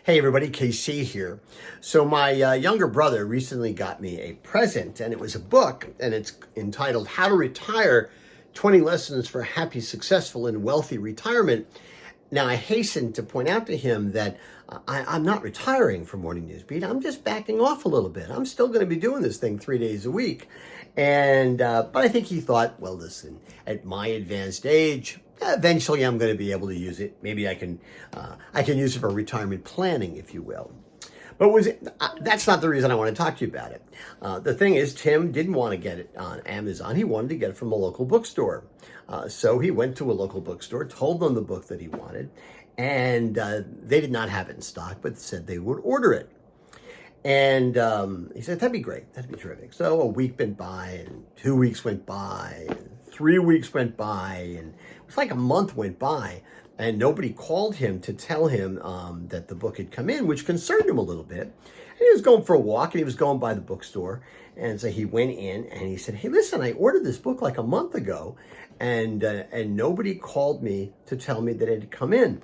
Hey everybody, KC here. So my younger brother recently got me a present, and it was a book, and it's entitled How to Retire 20 Lessons for Happy, Successful, and Wealthy Retirement. Now, I hasten to point out to him that I'm not retiring from Morning Newsbeat. I'm just backing off a little bit. I'm still going to be doing this thing 3 days a week. But I think he thought, well, listen, at my advanced age, eventually I'm going to be able to use it. Maybe I can use it for retirement planning, if you will. But that's not the reason I want to talk to you about it. The thing is, Tim didn't want to get it on Amazon. He wanted to get it from a local bookstore. So he went to a local bookstore, told them the book that he wanted, and they did not have it in stock, but said they would order it. And he said, that'd be great. That'd be terrific. So a week went by, and 2 weeks went by, and 3 weeks went by, and it was like a month went by, and nobody called him to tell him that the book had come in, which concerned him a little bit. And he was going for a walk, and he was going by the bookstore. And so he went in, and he said, hey, listen, I ordered this book like a month ago, and nobody called me to tell me that it had come in.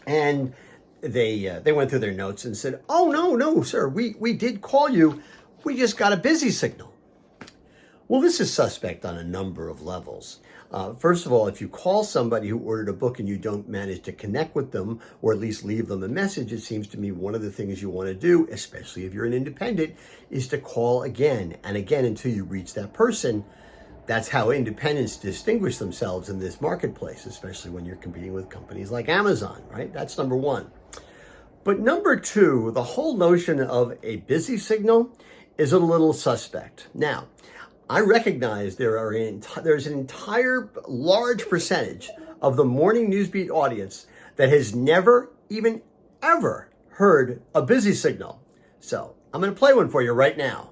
And they went through their notes and said, oh, no, sir, we did call you. We just got a busy signal. Well, this is suspect on a number of levels. First of all, if you call somebody who ordered a book and you don't manage to connect with them, or at least leave them a message, it seems to me one of the things you want to do, especially if you're an independent, is to call again and again until you reach that person. That's how independents distinguish themselves in this marketplace, especially when you're competing with companies like Amazon, right? That's number one. But number two, the whole notion of a busy signal is a little suspect. Now, I recognize there's an entire large percentage of the Morning Newsbeat audience that has never, even ever, heard a busy signal. So I'm going to play one for you right now.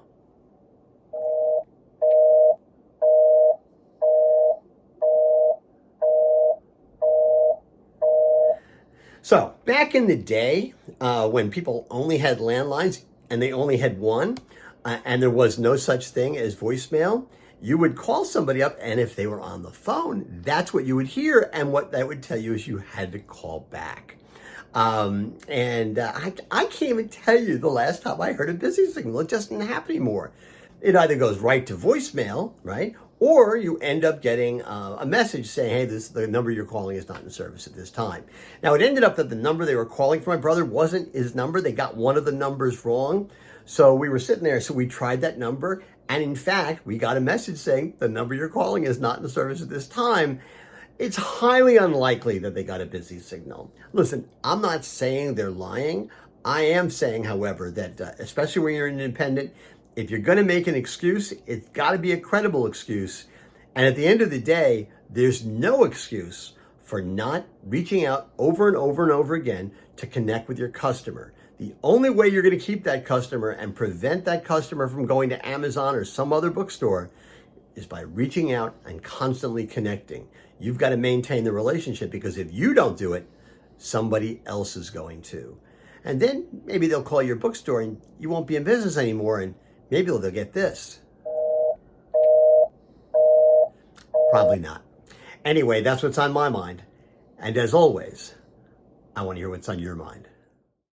So back in the day, when people only had landlines and they only had one, and there was no such thing as voicemail, you would call somebody up, and if they were on the phone, that's what you would hear, and what that would tell you is you had to call back. I can't even tell you the last time I heard a busy signal. It doesn't happen anymore. It either goes right to voicemail, right? Or you end up getting a message saying, hey, the number you're calling is not in service at this time. Now, it ended up that the number they were calling for my brother wasn't his number. They got one of the numbers wrong. So we were sitting there, so we tried that number. And in fact, we got a message saying the number you're calling is not in service at this time. It's highly unlikely that they got a busy signal. Listen, I'm not saying they're lying. I am saying, however, that especially when you're an independent, if you're going to make an excuse, it's got to be a credible excuse. And at the end of the day, there's no excuse for not reaching out over and over and over again to connect with your customer. The only way you're going to keep that customer and prevent that customer from going to Amazon or some other bookstore is by reaching out and constantly connecting. You've got to maintain the relationship, because if you don't do it, somebody else is going to. And then maybe they'll call your bookstore and you won't be in business anymore, and maybe they'll get this. Probably not. Anyway, that's what's on my mind. And as always, I want to hear what's on your mind.